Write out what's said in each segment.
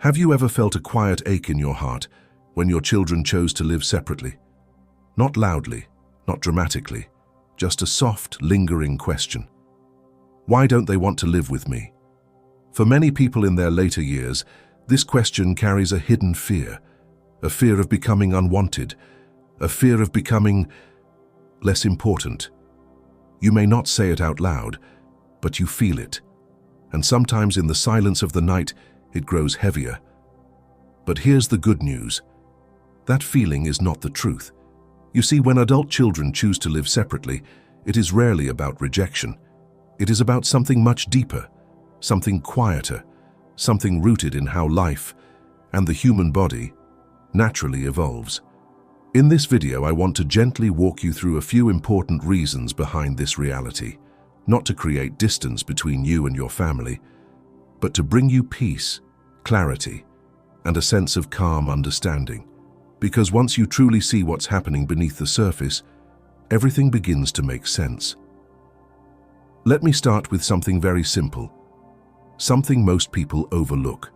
Have you ever felt a quiet ache in your heart when your children chose to live separately? Not loudly, not dramatically, just a soft, lingering question. Why don't they want to live with me? For many people in their later years, this question carries a hidden fear, a fear of becoming unwanted, a fear of becoming less important. You may not say it out loud, but you feel it. And sometimes in the silence of the night, it grows heavier. But here's the good news. That feeling is not the truth. You see, when adult children choose to live separately, it is rarely about rejection. It is about something much deeper, something quieter, something rooted in how life and the human body naturally evolves. In this video, I want to gently walk you through a few important reasons behind this reality, not to create distance between you and your family, but to bring you peace, clarity, and a sense of calm understanding. Because once you truly see what's happening beneath the surface, everything begins to make sense. Let me start with something very simple, something most people overlook.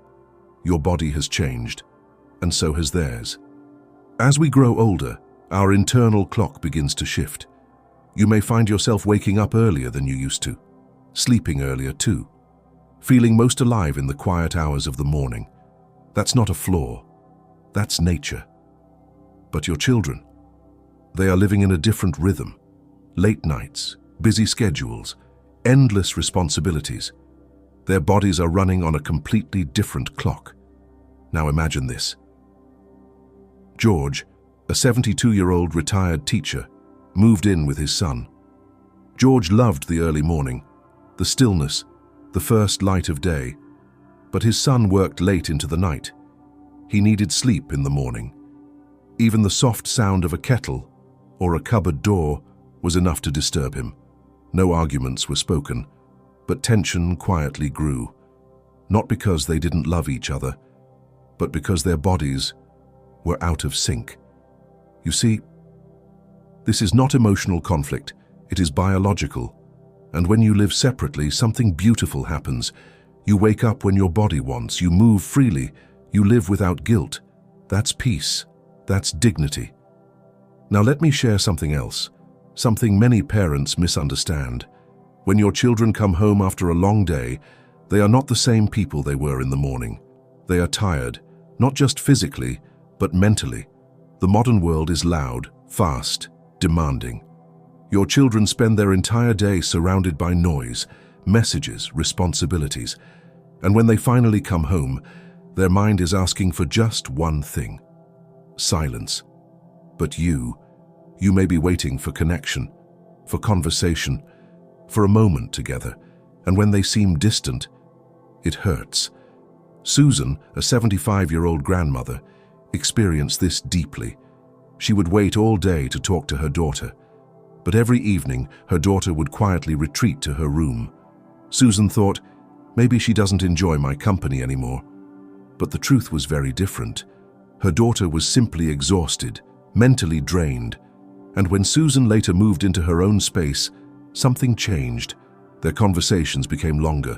Your body has changed, and so has theirs. As we grow older, our internal clock begins to shift. You may find yourself waking up earlier than you used to, sleeping earlier too, feeling most alive in the quiet hours of the morning. That's not a flaw, that's nature. But your children, they are living in a different rhythm. Late nights, busy schedules, endless responsibilities. Their bodies are running on a completely different clock. Now imagine this. George, a 72-year-old retired teacher, moved in with his son. George loved the early morning, the stillness, the first light of day, but his son worked late into the night. He needed sleep in the morning. Even the soft sound of a kettle or a cupboard door was enough to disturb him. No arguments were spoken, but tension quietly grew, not because they didn't love each other, but because their bodies were out of sync. You see, this is not emotional conflict, it is biological. And when you live separately, something beautiful happens. You wake up when your body wants, you move freely, you live without guilt. That's peace, that's dignity. Now let me share something else, something many parents misunderstand. When your children come home after a long day, they are not the same people they were in the morning. They are tired, not just physically, but mentally. The modern world is loud, fast, demanding. Your children spend their entire day surrounded by noise, messages, responsibilities. And when they finally come home, their mind is asking for just one thing: silence. But you may be waiting for connection, for conversation, for a moment together. And when they seem distant, it hurts. Susan, a 75-year-old grandmother, experienced this deeply. She would wait all day to talk to her daughter, but every evening her daughter would quietly retreat to her room. Susan thought, maybe she doesn't enjoy my company anymore. But the truth was very different. Her daughter was simply exhausted, mentally drained. And when Susan later moved into her own space, something changed. Their conversations became longer,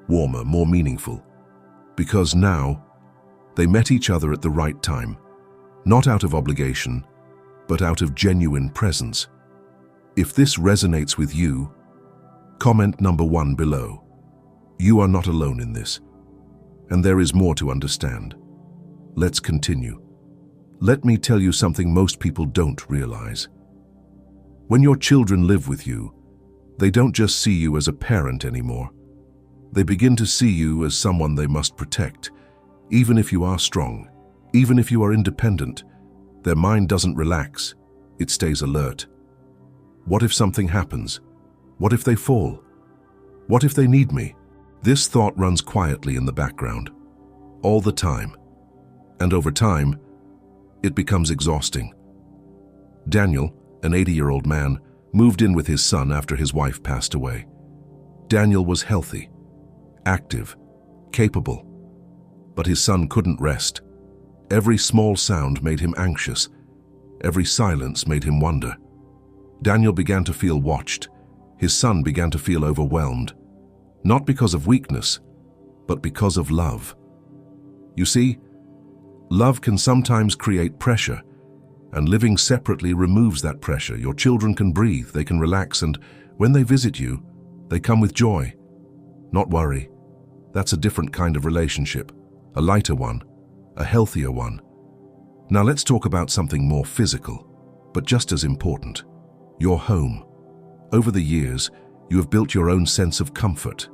warmer, more meaningful. Because now, they met each other at the right time, not out of obligation, but out of genuine presence. If this resonates with you, comment number 1 below. You are not alone in this, and there is more to understand. Let's continue. Let me tell you something most people don't realize. When your children live with you, they don't just see you as a parent anymore. They begin to see you as someone they must protect. Even if you are strong, even if you are independent, their mind doesn't relax, it stays alert. What if something happens? What if they fall? What if they need me? This thought runs quietly in the background, all the time. And over time, it becomes exhausting. Daniel, an 80-year-old man, moved in with his son after his wife passed away. Daniel was healthy, active, capable, but his son couldn't rest. Every small sound made him anxious. Every silence made him wonder. Daniel began to feel watched. His son began to feel overwhelmed, not because of weakness, but because of love. You see, love can sometimes create pressure, and living separately removes that pressure. Your children can breathe, they can relax, and when they visit you, they come with joy, not worry. That's a different kind of relationship, a lighter one, a healthier one. Now let's talk about something more physical, but just as important, your home. Over the years, you have built your own sense of comfort,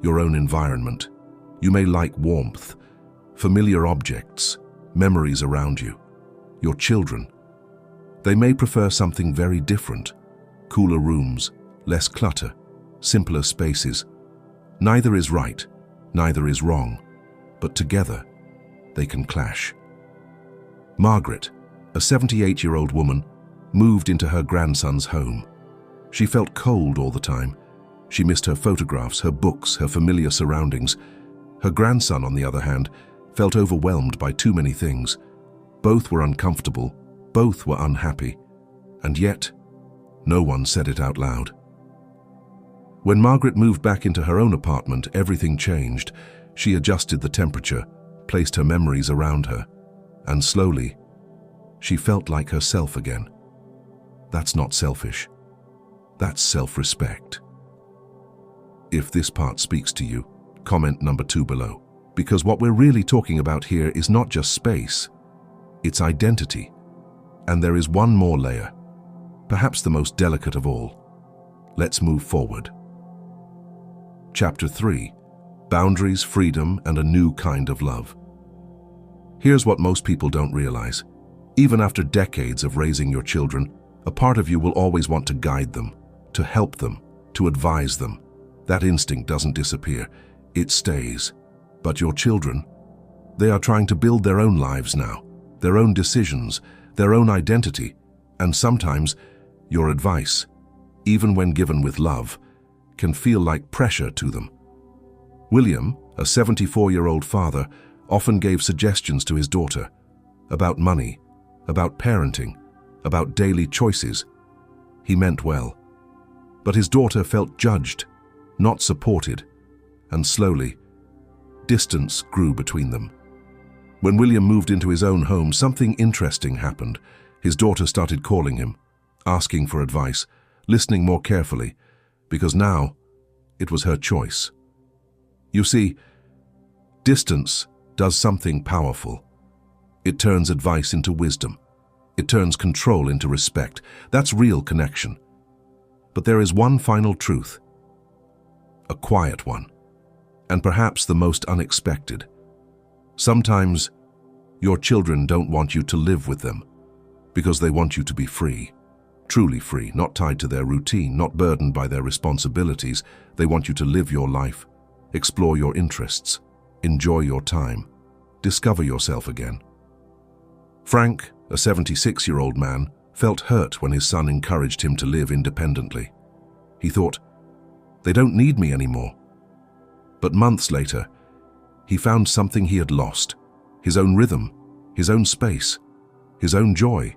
your own environment. You may like warmth, familiar objects, memories around you. Your children, they may prefer something very different, cooler rooms, less clutter, simpler spaces. Neither is right, neither is wrong, but together, they can clash. Margaret, a 78-year-old woman, moved into her grandson's home. She felt cold all the time. She missed her photographs, her books, her familiar surroundings. Her grandson, on the other hand, felt overwhelmed by too many things. Both were uncomfortable, both were unhappy, and yet, no one said it out loud. When Margaret moved back into her own apartment, everything changed. She adjusted the temperature, placed her memories around her, and slowly, she felt like herself again. That's not selfish. That's self-respect. If this part speaks to you, comment number 2 below. Because what we're really talking about here is not just space, it's identity. And there is one more layer, perhaps the most delicate of all. Let's move forward. Chapter 3: Boundaries, Freedom, and a New Kind of Love. Here's what most people don't realize. Even after decades of raising your children, a part of you will always want to guide them, to help them, to advise them. That instinct doesn't disappear, it stays. But your children, they are trying to build their own lives now, their own decisions, their own identity, and sometimes your advice, even when given with love, can feel like pressure to them. William, a 74-year-old father, often gave suggestions to his daughter about money, about parenting, about daily choices. He meant well. But his daughter felt judged, not supported, and slowly, distance grew between them. When William moved into his own home, something interesting happened. His daughter started calling him, asking for advice, listening more carefully, because now it was her choice. You see, distance does something powerful. It turns advice into wisdom. It turns control into respect. That's real connection. But there is one final truth, a quiet one, and perhaps the most unexpected. Sometimes your children don't want you to live with them because they want you to be free, truly free, not tied to their routine, not burdened by their responsibilities. They want you to live your life, explore your interests, enjoy your time, discover yourself again. Frank, a 76-year-old man, felt hurt when his son encouraged him to live independently. He thought, "They don't need me anymore." But months later, he found something he had lost: his own rhythm, his own space, his own joy.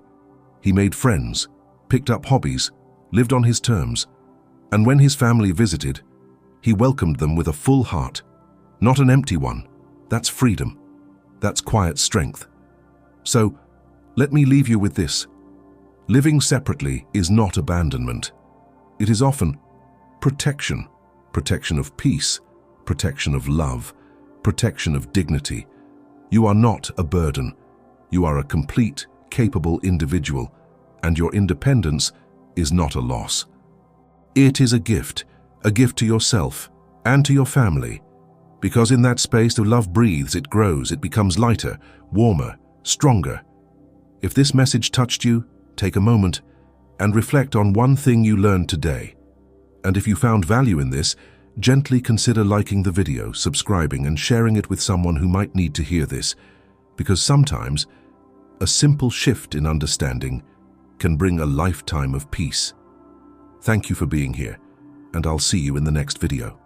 He made friends, picked up hobbies, lived on his terms, and when his family visited, he welcomed them with a full heart, not an empty one. That's freedom. That's quiet strength. So, let me leave you with this. Living separately is not abandonment. It is often protection. Protection of peace, protection of love, protection of dignity. You are not a burden. You are a complete, capable individual, and your independence is not a loss. It is a gift to yourself and to your family, because in that space the love breathes, it grows, it becomes lighter, warmer, stronger. If this message touched you, take a moment and reflect on one thing you learned today. And if you found value in this, gently consider liking the video, subscribing, and sharing it with someone who might need to hear this, because sometimes a simple shift in understanding can bring a lifetime of peace. Thank you for being here, and I'll see you in the next video.